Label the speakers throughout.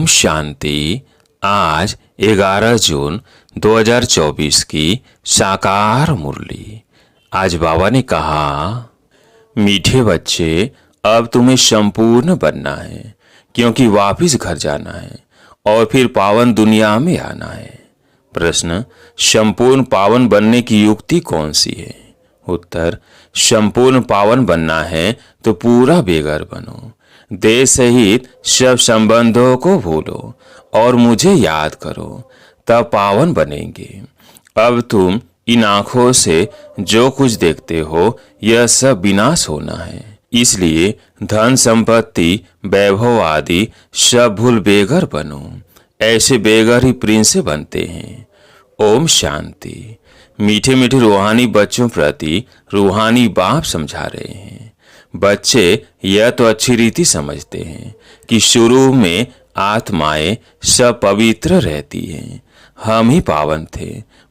Speaker 1: ओम शांति। आज 11 जून 2024 की साकार मुरली। आज बाबा ने कहा, मीठे बच्चे, अब तुम्हें संपूर्ण बनना है, क्योंकि वापिस घर जाना है और फिर पावन दुनिया में आना है। प्रश्न, संपूर्ण पावन बनने की युक्ति कौन सी है? उत्तर, संपूर्ण पावन बनना है तो पूरा बेघर बनो, देह सहित सब संबंधों को भूलो और मुझे याद करो, तब पावन बनेंगे। अब तुम इन आंखों से जो कुछ देखते हो यह सब विनाश होना है, इसलिए धन संपत्ति वैभव आदि सब भूल बेघर बनो। ऐसे बेघर ही प्रिंस बनते हैं। ओम शांति। मीठे मीठे रूहानी बच्चों प्रति रूहानी बाप समझा रहे हैं। बच्चे यह तो अच्छी रीति समझते हैं कि शुरू में आत्माएं सब पवित्र रहती हैं। हम ही पावन थे।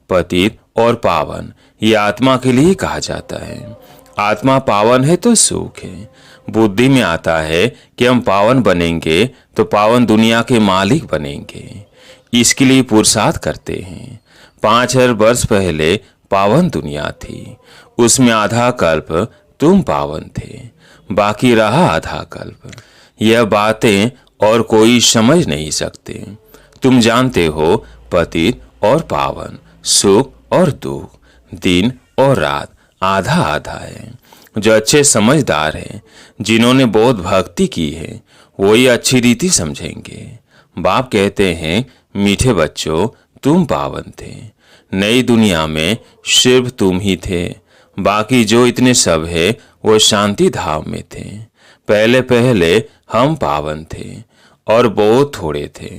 Speaker 1: पतित और पावन ये आत्मा के लिए कहा जाता है। आत्मा पावन है तो सुख है। बुद्धि में आता है कि हम पावन बनेंगे तो पावन दुनिया के मालिक बनेंगे। इसके लिए पुरुषार्थ करते हैं। 5000 वर्ष पहले पावन दुनिया थी, उसमें आधा कल्प तुम पावन थे, बाकी रहा आधा कल्प। यह बातें और कोई समझ नहीं सकते। तुम जानते हो पतित और पावन, सुख और दुख, दिन और रात आधा आधा है। जो अच्छे समझदार हैं, जिन्होंने बहुत भक्ति की है, वही अच्छी रीति समझेंगे। बाप कहते हैं, मीठे बच्चों, तुम पावन थे। नई दुनिया में सिर्फ तुम ही थे, बाकी जो इतने सब है वो शांति धाम में थे। पहले पहले हम पावन थे और बहुत थोड़े थे,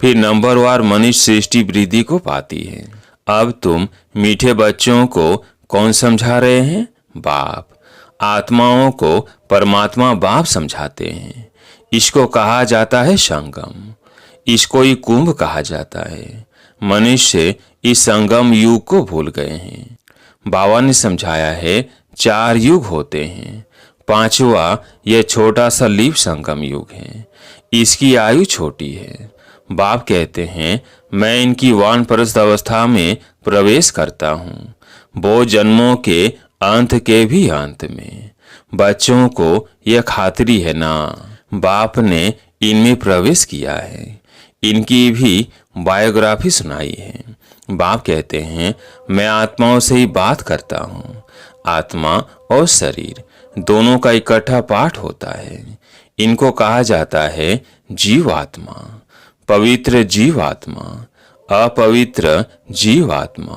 Speaker 1: फिर नंबरवार मनुष्य सृष्टि वृद्धि को पाती है। अब तुम मीठे बच्चों को कौन समझा रहे हैं? बाप। आत्माओं को परमात्मा बाप समझाते हैं। इसको कहा जाता है संगम, इसको ही कुंभ कहा जाता है। मनुष्य इस संगम युग को भूल गए हैं। बाबा ने समझाया है 4 युग होते हैं, 5वां यह छोटा सा लीप संगम युग है। इसकी आयु छोटी है। बाप कहते हैं, मैं इनकी वानप्रस्थ अवस्था में प्रवेश करता हूँ, वो जन्मों के अंत के भी अंत में। बच्चों को यह खातिरी है ना, बाप ने इनमें प्रवेश किया है। इनकी भी बायोग्राफी सुनाई है। बाप कहते हैं, मैं आत्माओं से ही बात करता हूँ। आत्मा और शरीर दोनों का इकट्ठा पाठ होता है। इनको कहा जाता है जीवात्मा, पवित्र जीवात्मा, अपवित्र जीवात्मा।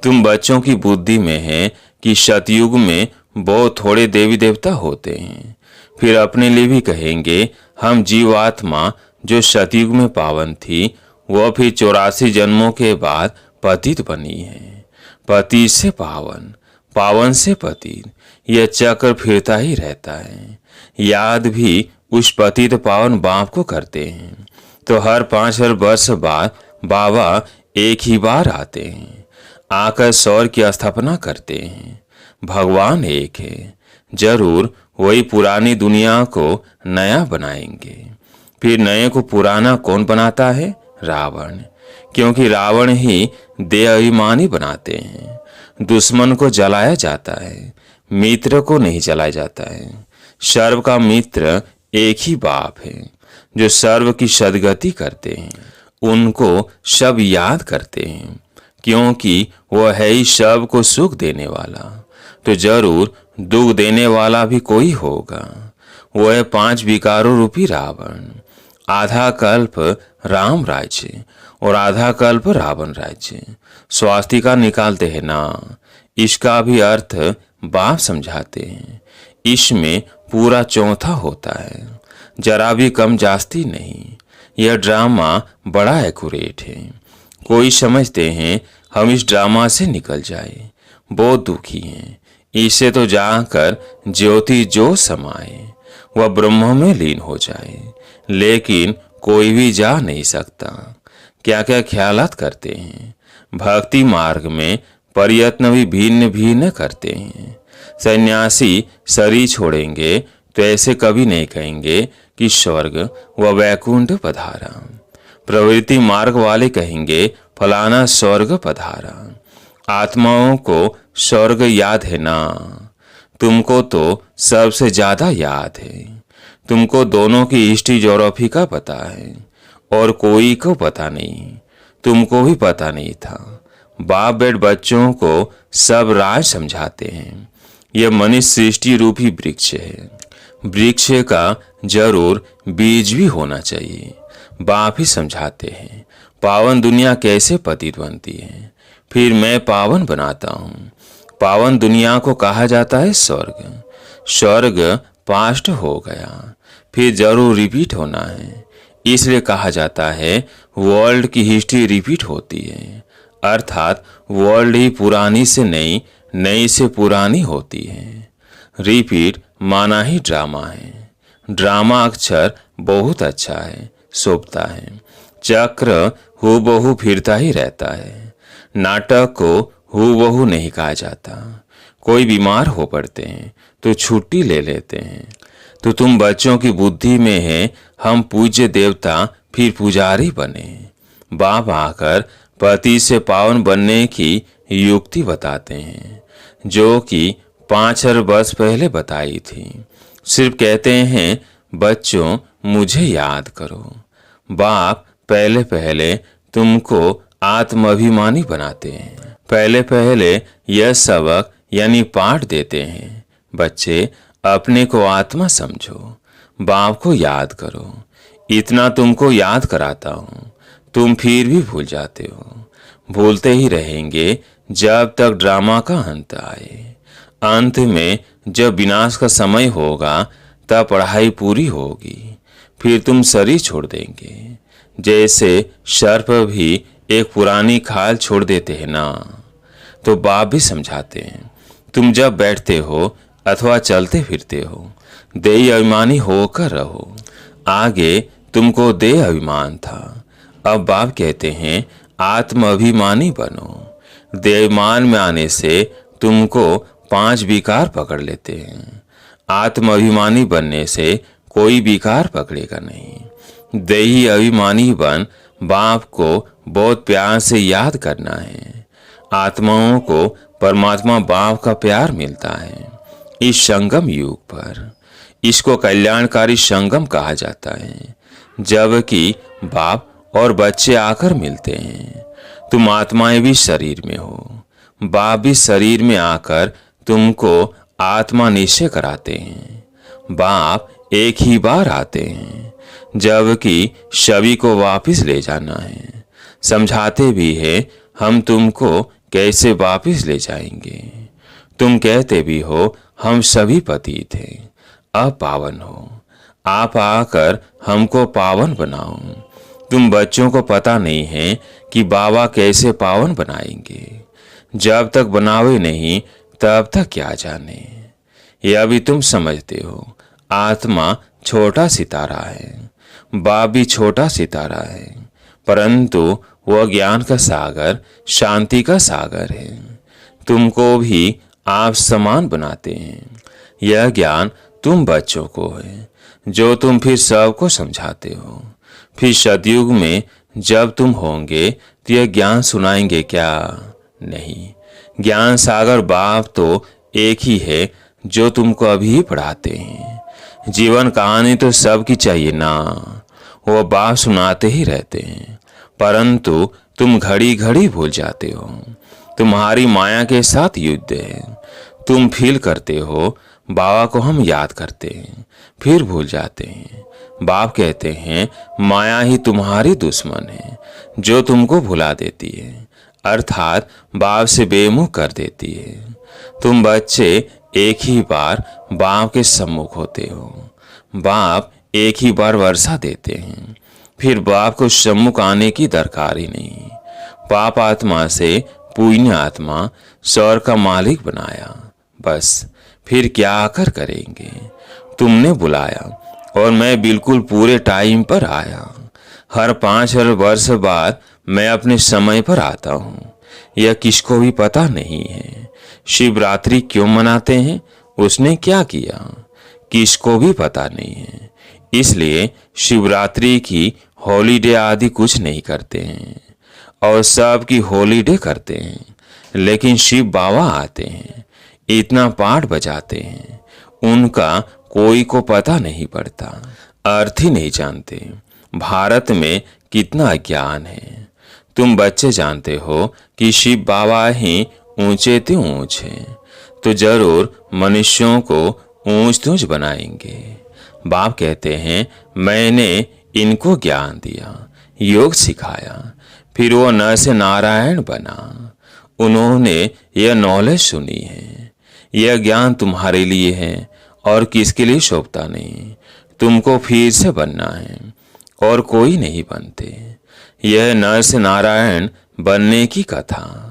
Speaker 1: तुम बच्चों की बुद्धि में है कि सतयुग में बहुत थोड़े देवी देवता होते हैं। फिर अपने लिए भी कहेंगे, हम जीवात्मा जो सतयुग में पावन थी, वह फिर 84 जन्मों के बाद पतित बनी है। पतित से पावन, पावन से पतित, यह चक्र फिरता ही रहता है। याद भी उस पतित पावन बाप को करते हैं। तो हर 5000 वर्ष बाद बाबा एक ही बार आते हैं, आकर सौर की स्थापना करते हैं। भगवान एक है, जरूर वही पुरानी दुनिया को नया बनाएंगे। फिर नए को पुराना कौन बनाता है? रावण, क्योंकि रावण ही देह अभिमानी बनाते हैं। दुश्मन को जलाया जाता है, मित्र को नहीं जलाया जाता है। सर्व का मित्र एक ही बाप है, जो सर्व की सदगति करते हैं। उनको सब याद करते हैं, क्योंकि वह है ही सब को सुख देने वाला। तो जरूर दुख देने वाला भी कोई होगा। वह है 5 विकारों रूपी रावण। आधा कल्प राम राज्य और आधा कल्प रावण राज्य। स्वास्तिका निकालते हैं ना, इसका भी अर्थ बाप समझाते हैं। इसमें पूरा चौथा होता है, जरा भी कम जास्ती नहीं। यह ड्रामा बड़ा एक्यूरेट है। कोई समझते हैं हम इस ड्रामा से निकल जाए, बहुत दुखी हैं। इससे तो जाकर ज्योति जो समाए, वह ब्रह्म में लीन हो जाए। लेकिन कोई भी जा नहीं सकता। क्या क्या ख्यालात करते हैं। भक्ति मार्ग में प्रयत्न भी भिन्न भिन्न करते हैं। सन्यासी शरीर छोड़ेंगे तो ऐसे कभी नहीं कहेंगे कि स्वर्ग व वैकुंठ पधारा। प्रवृत्ति मार्ग वाले कहेंगे फलाना स्वर्ग पधारा। आत्माओं को स्वर्ग याद है ना? तुमको तो सबसे ज्यादा याद है। तुमको दोनों की हिस्ट्री ज्योग्राफी का पता है और कोई को पता नहीं। तुमको भी पता नहीं था। बाप बेट बच्चों को सब राज समझाते हैं। यह मनुष्य सृष्टि रूपी वृक्ष है। वृक्ष का जरूर बीज भी होना चाहिए। बाप ही समझाते हैं पावन दुनिया कैसे पतित बनती है, फिर मैं पावन बनाता हूँ। पावन दुनिया को कहा जाता है स्वर्ग। स्वर्ग पास्ट हो गया, फिर जरूर रिपीट होना है, इसलिए कहा जाता है वर्ल्ड की हिस्ट्री रिपीट होती है। अर्थात वर्ल्ड ही पुरानी से नई, नई से पुरानी होती है। रिपीट माना ही ड्रामा है। ड्रामा अक्षर बहुत अच्छा है, शोभता है। चक्र हूबहू फिरता ही रहता है। नाटक को हूबहू नहीं कहा जाता। कोई बीमार हो पड़ते हैं तो छुट्टी ले लेते हैं। तो तुम बच्चों की बुद्धि में है हम पूज्य देवता फिर पुजारी बने। बाप आकर पति से पावन बनने की युक्ति बताते हैं, जो कि 5,000 वर्ष पहले बताई थी। सिर्फ कहते हैं बच्चों मुझे याद करो। बाप पहले पहले तुमको आत्माभिमानी बनाते हैं। पहले पहले यह सबक यानी पाठ देते हैं, बच्चे अपने को आत्मा समझो, बाप को याद करो। इतना तुमको याद कराता हूँ, तुम फिर भी भूल जाते हो। भूलते ही रहेंगे जब तक ड्रामा का अंत आए। अंत में जब विनाश का समय होगा तब पढ़ाई पूरी होगी, फिर तुम शरीर छोड़ देंगे। जैसे सर्प भी एक पुरानी खाल छोड़ देते हैं ना, तो बाप भी समझाते हैं तुम जब बैठते हो अथवा चलते फिरते हो देही अभिमानी होकर रहो। आगे तुमको देह अभिमान था, अब बाप कहते हैं आत्म अभिमानी बनो। देहमान में आने से तुमको 5 विकार पकड़ लेते हैं। आत्म अभिमानी बनने से कोई विकार पकड़ेगा नहीं। देही अभिमानी बन बाप को बहुत प्यार से याद करना है। आत्माओं को परमात्मा बाप का प्यार मिलता है इस संगम युग पर। इसको कल्याणकारी संगम कहा जाता है, जबकि बाप और बच्चे आकर मिलते हैं। तुम आत्माएं भी शरीर में हो, बाप भी शरीर में आकर तुमको आत्मा निश्चय कराते हैं। बाप एक ही बार आते हैं, जबकि सभी को वापस ले जाना है। समझाते भी है हम तुमको कैसे वापस ले जाएंगे। तुम कहते भी हो हम सभी पतित हैं, अब पावन हो। आप आकर हमको पावन बनाओ। तुम बच्चों को पता नहीं है कि बाबा कैसे पावन बनाएंगे। जब तक बनावे नहीं तब तक क्या जाने। यह भी तुम समझते हो आत्मा छोटा सितारा है, बाप भी छोटा सितारा है, परंतु वह ज्ञान का सागर, शांति का सागर है। तुमको भी आप समान बनाते हैं। यह ज्ञान तुम बच्चों को है, जो तुम फिर सबको समझाते हो। फिर सतयुग में जब तुम होंगे तो यह ज्ञान सुनाएंगे क्या? नहीं। ज्ञान सागर बाप तो एक ही है जो तुमको अभी पढ़ाते हैं। जीवन कहानी तो सबकी चाहिए ना, वो बाप सुनाते ही रहते हैं, परंतु तुम घड़ी घड़ी भूल जाते हो। तुम्हारी माया के साथ युद्ध है। तुम फील करते हो बाबा को हम याद करते हैं, फिर भूल जाते हैं। बाप कहते हैं माया ही तुम्हारी दुश्मन है, जो तुमको भुला देती है, अर्थात बाप से बेमुख कर देती है। तुम बच्चे एक ही बार बाप के सम्मुख होते हो। बाप एक ही बार वर्षा देते हैं, फिर बाप को सम्मुख आने की दरकार ही नहीं। पाप आत्मा से पुण्य आत्मा स्वर्ग का मालिक बनाया, बस फिर क्या आकर करेंगे। तुमने बुलाया और मैं बिल्कुल पूरे टाइम पर आया। हर 5,000 वर्ष बाद मैं अपने समय पर आता हूँ। यह किसको भी पता नहीं है। शिवरात्रि क्यों मनाते हैं, उसने क्या किया, किसको भी पता नहीं है। इसलिए शिवरात्रि की हॉलीडे आदि कुछ नहीं करते हैं और सब की हॉलीडे करते हैं, लेकिन शिव बाबा आते हैं, इतना पाठ बजाते हैं, उनका कोई को पता नहीं पड़ता, अर्थ ही नहीं जानते। भारत में कितना ज्ञान है। तुम बच्चे जानते हो कि शिव बाबा ही ऊंचे ते ऊंचे, तो जरूर मनुष्यों को ऊंच तूंच बनाएंगे। बाप कहते हैं मैंने इनको ज्ञान दिया, योग सिखाया, फिर वो नर से नारायण बना। उन्होंने यह नॉलेज सुनी है। यह ज्ञान तुम्हारे लिए है और किसके लिए शोभता नहीं। तुमको फिर से बनना है और कोई नहीं बनते। यह नर से नारायण बनने की कथा।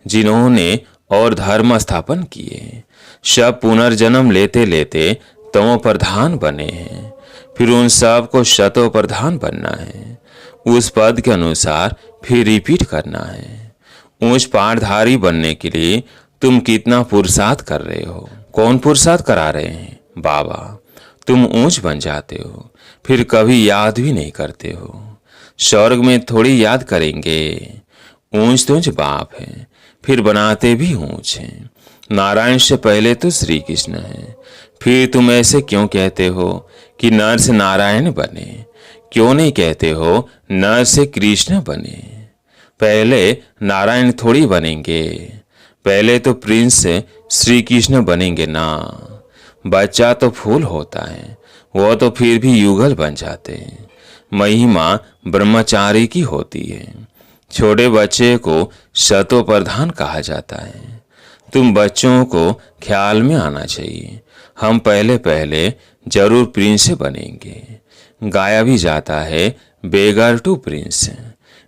Speaker 1: जिन्होंने और धर्म स्थापन किए, सब पुनर्जन्म लेते लेते तमो प्रधान बने हैं, फिर उन सब को शतो प्रधान बनना है। उस पद के अनुसार फिर रिपीट करना है। ऊंच पाठधारी बनने के लिए तुम कितना पुरुषार्थ कर रहे हो। कौन पुरुषार्थ करा रहे हैं? बाबा। तुम ऊंच बन जाते हो, फिर कभी याद भी नहीं करते हो। स्वर्ग में थोड़ी याद करेंगे। ऊंच तो बाप है, फिर बनाते भी ऊंच हैं। नारायण से पहले तो श्री कृष्ण है, फिर तुम ऐसे क्यों कहते हो कि नर से नारायण बने? क्यों नहीं कहते हो नर से कृष्ण बने? पहले नारायण थोड़ी बनेंगे, पहले तो प्रिंस श्री कृष्ण बनेंगे ना। बच्चा तो फूल होता है, वो तो फिर भी युगल बन जाते हैं। महिमा ब्रह्मचारी की होती है। छोटे बच्चे को शतो प्रधान कहा जाता है। तुम बच्चों को ख्याल में आना चाहिए, हम पहले पहले जरूर प्रिंस बनेंगे। गाया भी जाता है बेगर टू प्रिंस।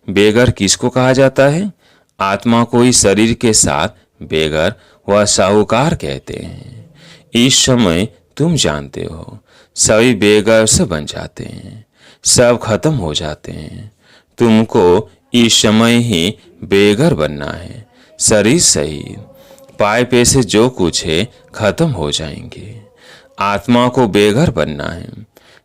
Speaker 1: बेगर किसको कहा जाता है? आत्मा को इस शरीर के साथ बेगर व साहूकार कहते हैं। इस समय तुम जानते हो सभी बेगर से बन जाते हैं, सब खत्म हो जाते हैं। तुमको इस समय ही बेगर बनना है। शरीर सही, पाए पैसे जो कुछ है खत्म हो जाएंगे। आत्मा को बेघर बनना है,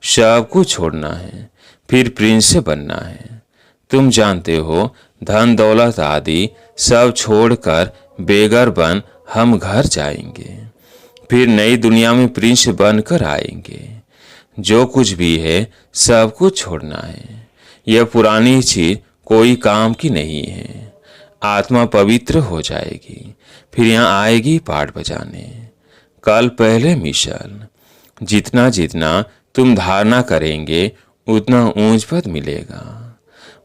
Speaker 1: सब कुछ छोड़ना है, फिर प्रिंस बनना है। तुम जानते हो धन दौलत आदि सब छोड़कर बेघर बन हम घर जाएंगे, फिर नई दुनिया में प्रिंस बनकर आएंगे। जो कुछ भी है सब कुछ छोड़ना है। यह पुरानी चीज कोई काम की नहीं है। आत्मा पवित्र हो जाएगी, फिर यहाँ आएगी पाठ बजाने। कल पहले मिशन। जितना जितना तुम धारणा करेंगे उतना ऊंच पद मिलेगा।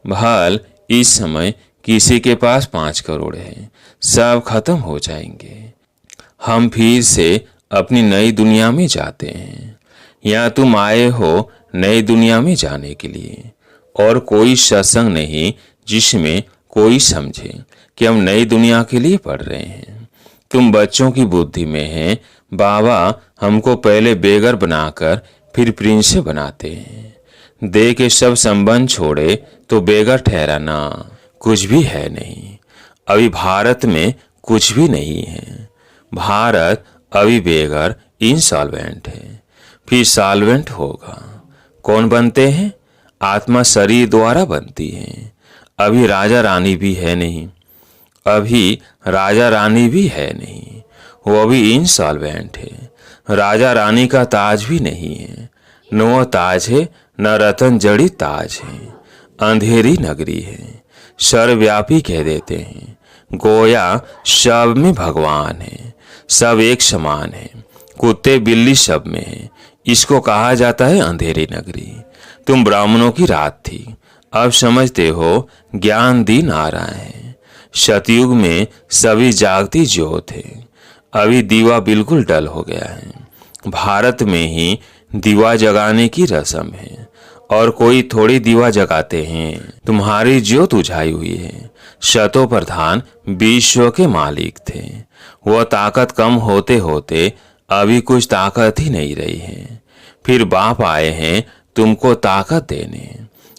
Speaker 1: भल इस समय किसी के पास 5 करोड़ है, सब खत्म हो जाएंगे। हम फिर से अपनी नई दुनिया में जाते हैं। यहाँ तुम आए हो नई दुनिया में जाने के लिए, और कोई सत्संग नहीं जिसमें कोई समझे कि हम नई दुनिया के लिए पढ़ रहे हैं। तुम बच्चों की बुद्धि में है बाबा हमको पहले बेगर बनाकर फिर प्रिंस बनाते हैं। दे के सब संबंध छोड़े तो बेगर ठहराना कुछ भी है नहीं। अभी भारत में कुछ भी नहीं है। भारत अभी बेगर इंसॉल्वेंट है, फिर सॉल्वेंट होगा। कौन बनते हैं? आत्मा शरीर द्वारा बनती है। अभी राजा रानी भी है नहीं, अभी राजा रानी भी है नहीं, वो भी इंसॉल्वेंट है। राजा रानी का ताज भी नहीं है, न वो ताज है न रतन जड़ी ताज है। अंधेरी नगरी है, सर्वव्यापी कह देते हैं। गोया सब में भगवान है, सब एक समान है। कुत्ते बिल्ली सब में है, इसको कहा जाता है अंधेरी नगरी। तुम ब्राह्मणों की रात थी, अब समझते हो ज्ञान दिन आ रहा है। सतयुग में सभी जागती ज्योत है, अभी दीवा बिल्कुल डल हो गया है। भारत में ही दीवा जगाने की रस्म है, और कोई थोड़ी दीवा जगाते हैं। तुम्हारी ज्योत उझाई हुई है। शतो प्रधान विश्व के मालिक थे, वह ताकत कम होते होते अभी कुछ ताकत ही नहीं रही है। फिर बाप आए हैं तुमको ताकत देने,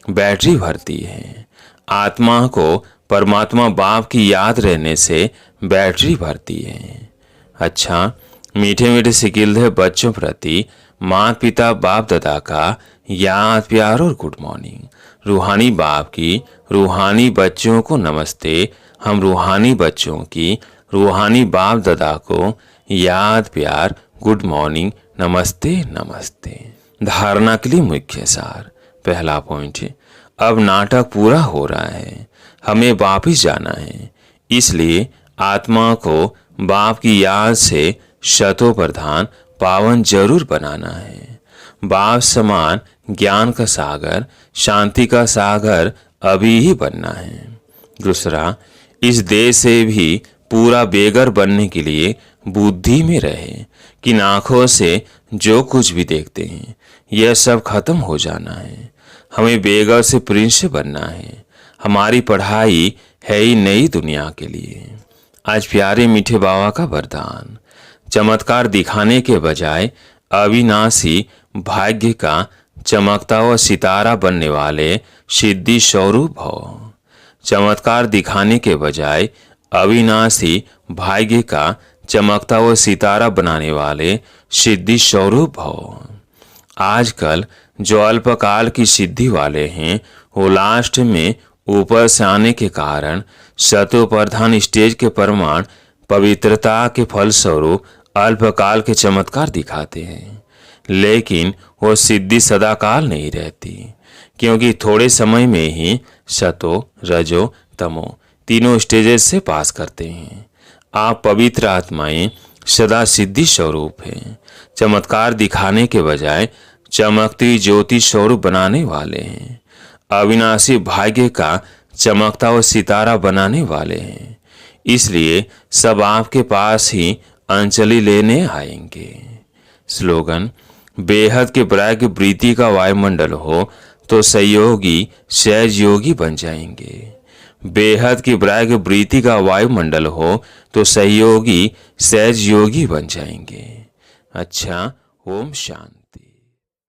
Speaker 1: बैटरी भरती है। आत्मा को परमात्मा बाप की याद रहने से बैटरी भरती है। अच्छा, मीठे मीठे सिकिल है बच्चों प्रति माता पिता बाप दादा का याद, प्यार और गुड मॉर्निंग। रूहानी बाप की रूहानी बच्चों को नमस्ते। हम रूहानी बच्चों की रूहानी बाप दादा को याद, प्यार, गुड मॉर्निंग, नमस्ते नमस्ते। धारणा के लिए मुख्य सार। पहला पॉइंट है, अब नाटक पूरा हो रहा है, हमें वापिस जाना है। इसलिए आत्मा को बाप की याद से शतो प्रधान पावन जरूर बनाना है। बाप समान ज्ञान का सागर, शांति का सागर अभी ही बनना है। दूसरा, इस देश से भी पूरा बेगर बनने के लिए बुद्धि में रहे कि आंखों से जो कुछ भी देखते हैं यह सब खत्म हो जाना है। हमें बेगर से प्रिंस बनना है। हमारी पढ़ाई है ही नई दुनिया के लिए। आज प्यारे मीठे बाबा का वरदान, चमत्कार दिखाने के बजाय अविनाशी भाग्य का चमकता हुआ सितारा बनने वाले सिद्धि स्वरूप हो। चमत्कार दिखाने के बजाय अविनाशी भाग्य का चमकता हुआ सितारा बनाने वाले सिद्धि स्वरूप हो। आजकल जो अल्पकाल की सिद्धि वाले हैं वो लास्ट में ऊपर से आने के कारण शतो प्रधान स्टेज के प्रमाण पवित्रता के फलस्वरूप अल्पकाल के चमत्कार दिखाते हैं, लेकिन वो सिद्धि सदाकाल नहीं रहती, क्योंकि थोड़े समय में ही शतो, रजो, तमो तीनों स्टेजेस से पास करते हैं। आप पवित्र आत्माएं सदा सिद्धि स्वरूप हैं। चमत्कार दिखाने के बजाय चमकती ज्योति स्वरूप बनाने वाले हैं। अविनाशी भाग्य का चमकता हुआ सितारा बनाने वाले हैं। इसलिए सब आपके पास ही अंजलि लेने आएंगे। स्लोगन, बेहद के ब्रह्म प्रीति का वायुमंडल हो तो सहयोगी सहज योगी बन जाएंगे। बेहद की ब्रह्म प्रीति का वायुमंडल हो तो सहयोगी सहज योगी बन जाएंगे। अच्छा, ओम शांति।